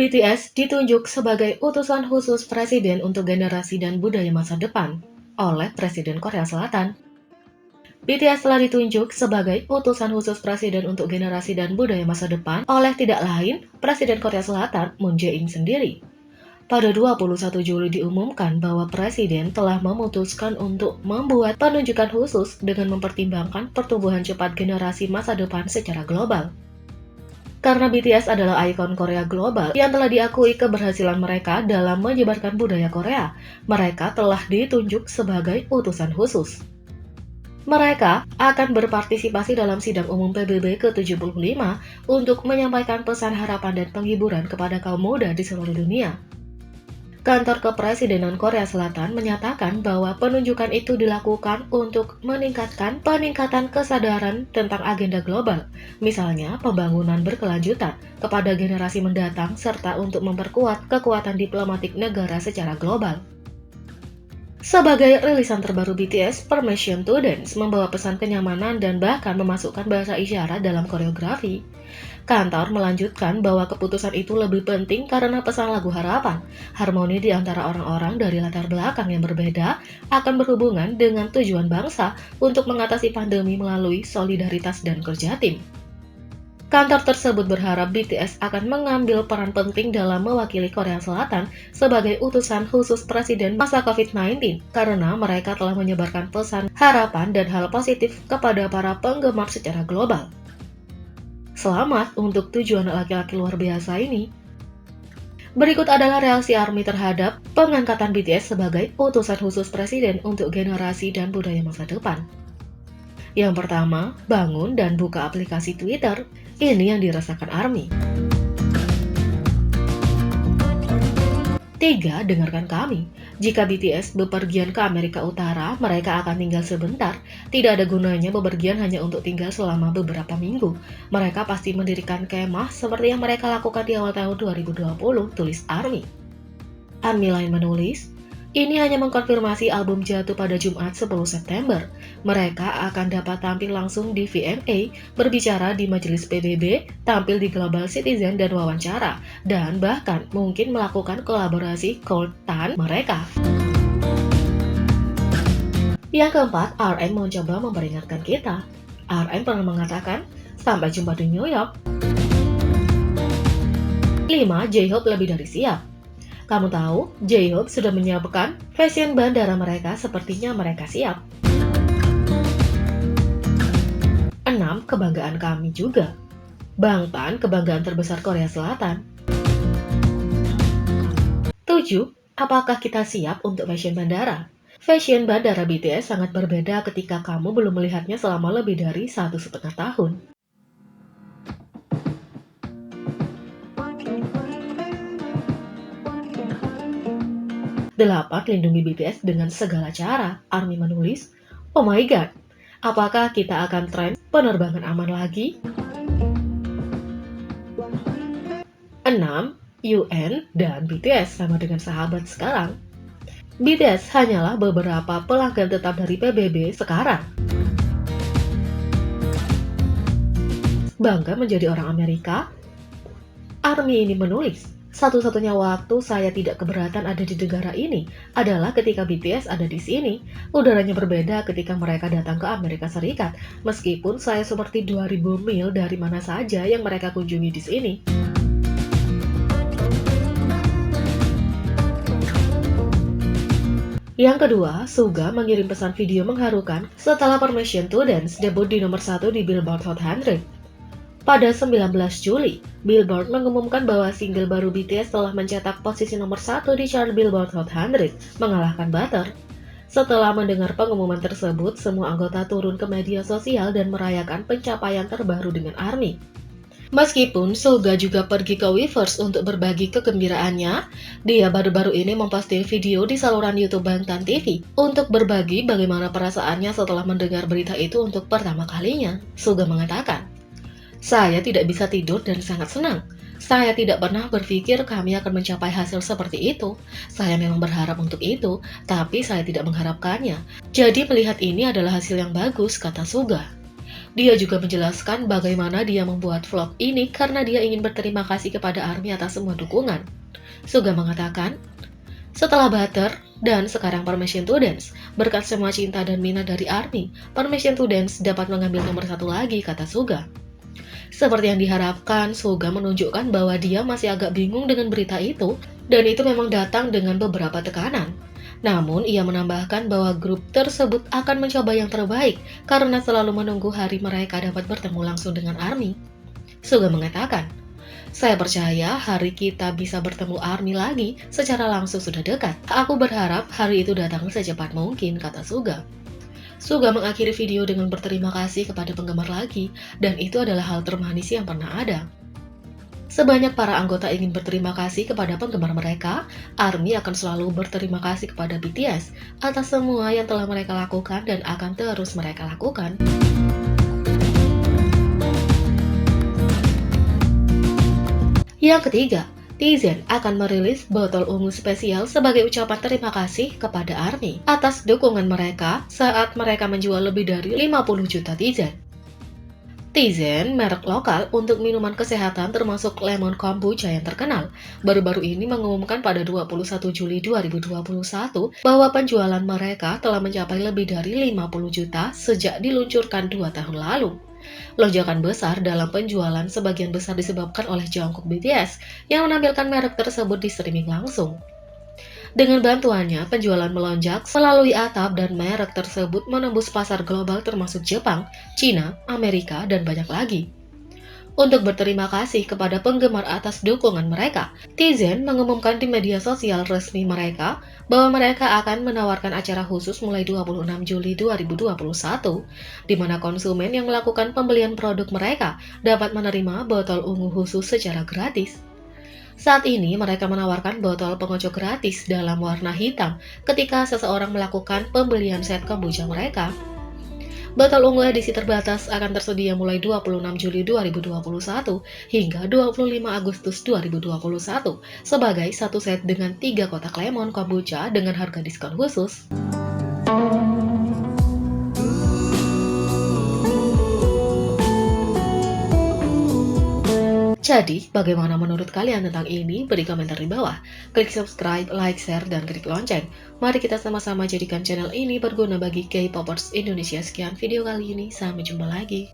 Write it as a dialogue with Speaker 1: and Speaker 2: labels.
Speaker 1: BTS ditunjuk sebagai utusan khusus presiden untuk generasi dan budaya masa depan oleh Presiden Korea Selatan. BTS telah ditunjuk sebagai utusan khusus presiden untuk generasi dan budaya masa depan oleh tidak lain Presiden Korea Selatan Moon Jae-in sendiri. Pada 21 Juli diumumkan bahwa Presiden telah memutuskan untuk membuat penunjukan khusus dengan mempertimbangkan pertumbuhan cepat generasi masa depan secara global. Karena BTS adalah ikon Korea global yang telah diakui keberhasilan mereka dalam menyebarkan budaya Korea, mereka telah ditunjuk sebagai utusan khusus. Mereka akan berpartisipasi dalam sidang umum PBB ke-75 untuk menyampaikan pesan harapan dan penghiburan kepada kaum muda di seluruh dunia. Kantor Kepresidenan Korea Selatan menyatakan bahwa penunjukan itu dilakukan untuk meningkatkan peningkatan kesadaran tentang agenda global, misalnya pembangunan berkelanjutan kepada generasi mendatang serta untuk memperkuat kekuatan diplomatik negara secara global. Sebagai rilisan terbaru BTS, Permission to Dance membawa pesan kenyamanan dan bahkan memasukkan bahasa isyarat dalam koreografi. Kantor melanjutkan bahwa keputusan itu lebih penting karena pesan lagu harapan, harmoni di antara orang-orang dari latar belakang yang berbeda akan berhubungan dengan tujuan bangsa untuk mengatasi pandemi melalui solidaritas dan kerja tim. Kantor tersebut berharap BTS akan mengambil peran penting dalam mewakili Korea Selatan sebagai utusan khusus presiden masa COVID-19 karena mereka telah menyebarkan pesan harapan dan hal positif kepada para penggemar secara global. Selamat untuk tujuan laki-laki luar biasa ini. Berikut adalah reaksi ARMY terhadap pengangkatan BTS sebagai utusan khusus presiden untuk generasi dan budaya masa depan. Yang pertama, bangun dan buka aplikasi Twitter. Ini yang dirasakan ARMY. 3. Dengarkan kami. Jika BTS bepergian ke Amerika Utara, mereka akan tinggal sebentar. Tidak ada gunanya bepergian hanya untuk tinggal selama beberapa minggu. Mereka pasti mendirikan kemah seperti yang mereka lakukan di awal tahun 2020, tulis ARMY. ARMY lain menulis, ini hanya mengkonfirmasi album jatuh pada Jumat 10 September. Mereka akan dapat tampil langsung di VMA, berbicara di majelis PBB, tampil di Global Citizen dan wawancara, dan bahkan mungkin melakukan kolaborasi Cold Tan mereka. Yang keempat, RM mencoba memperingatkan kita. RM pernah mengatakan, sampai jumpa di New York. 5. J-Hope lebih dari siap. Kamu tahu, J-Hope sudah menyiapkan fashion bandara mereka, sepertinya mereka siap. 6. Kebanggaan kami juga. Bangtan, kebanggaan terbesar Korea Selatan. 7. Apakah kita siap untuk fashion bandara? Fashion bandara BTS sangat berbeda ketika kamu belum melihatnya selama lebih dari 1,5 tahun. 8. Lindungi BTS dengan segala cara. ARMY menulis, oh my god, apakah kita akan tren penerbangan aman lagi? 6. UN dan BTS sama dengan sahabat sekarang. BTS hanyalah beberapa pelanggan tetap dari PBB sekarang. Bangga menjadi orang Amerika? ARMY ini menulis, satu-satunya waktu saya tidak keberatan ada di negara ini adalah ketika BTS ada di sini. Udaranya berbeda ketika mereka datang ke Amerika Serikat, meskipun saya seperti 2000 mil dari mana saja yang mereka kunjungi di sini. Yang kedua, Suga mengirim pesan video mengharukan setelah Permission to Dance debut di nomor 1 di Billboard Hot 100. Pada 19 Juli, Billboard mengumumkan bahwa single baru BTS telah mencetak posisi nomor 1 di chart Billboard Hot 100, mengalahkan Butter. Setelah mendengar pengumuman tersebut, semua anggota turun ke media sosial dan merayakan pencapaian terbaru dengan ARMY. Meskipun Suga juga pergi ke Weverse untuk berbagi kegembiraannya, dia baru-baru ini memposting video di saluran YouTube Bangtan TV untuk berbagi bagaimana perasaannya setelah mendengar berita itu untuk pertama kalinya. Suga mengatakan, saya tidak bisa tidur dan sangat senang. Saya tidak pernah berpikir kami akan mencapai hasil seperti itu. Saya memang berharap untuk itu, tapi saya tidak mengharapkannya. Jadi melihat ini adalah hasil yang bagus, kata Suga. Dia juga menjelaskan bagaimana dia membuat vlog ini karena dia ingin berterima kasih kepada ARMY atas semua dukungan. Suga mengatakan, setelah Butter dan sekarang Permission to Dance, berkat semua cinta dan minat dari ARMY, Permission to Dance dapat mengambil nomor 1 lagi, kata Suga. Seperti yang diharapkan, Suga menunjukkan bahwa dia masih agak bingung dengan berita itu, dan itu memang datang dengan beberapa tekanan. Namun, ia menambahkan bahwa grup tersebut akan mencoba yang terbaik karena selalu menunggu hari mereka dapat bertemu langsung dengan ARMY. Suga mengatakan, saya percaya hari kita bisa bertemu ARMY lagi secara langsung sudah dekat. Aku berharap hari itu datang secepat mungkin, kata Suga. Suga mengakhiri video dengan berterima kasih kepada penggemar lagi, dan itu adalah hal termanis yang pernah ada. Sebanyak para anggota ingin berterima kasih kepada penggemar mereka, ARMY akan selalu berterima kasih kepada BTS atas semua yang telah mereka lakukan dan akan terus mereka lakukan. Yang ketiga, Tizen akan merilis botol ungu spesial sebagai ucapan terima kasih kepada ARMY atas dukungan mereka saat mereka menjual lebih dari 50 juta Tizen. Tizen, merek lokal untuk minuman kesehatan termasuk lemon kombucha yang terkenal, baru-baru ini mengumumkan pada 21 Juli 2021 bahwa penjualan mereka telah mencapai lebih dari 50 juta sejak diluncurkan 2 tahun lalu. Lonjakan besar dalam penjualan sebagian besar disebabkan oleh Jungkook BTS yang menampilkan merek tersebut di streaming langsung. Dengan bantuannya, penjualan melonjak melalui atap dan merek tersebut menembus pasar global termasuk Jepang, Cina, Amerika, dan banyak lagi. Untuk berterima kasih kepada penggemar atas dukungan mereka, Tizen mengumumkan di media sosial resmi mereka bahwa mereka akan menawarkan acara khusus mulai 26 Juli 2021, di mana konsumen yang melakukan pembelian produk mereka dapat menerima botol ungu khusus secara gratis. Saat ini, mereka menawarkan botol pengocok gratis dalam warna hitam ketika seseorang melakukan pembelian set kombucha mereka. Botol ungu edisi terbatas akan tersedia mulai 26 Juli 2021 hingga 25 Agustus 2021 sebagai satu set dengan 3 kotak lemon kombucha dengan harga diskon khusus. Jadi, bagaimana menurut kalian tentang ini? Beri komentar di bawah. Klik subscribe, like, share, dan klik lonceng. Mari kita sama-sama jadikan channel ini berguna bagi K-popers Indonesia. Sekian video kali ini, sampai jumpa lagi.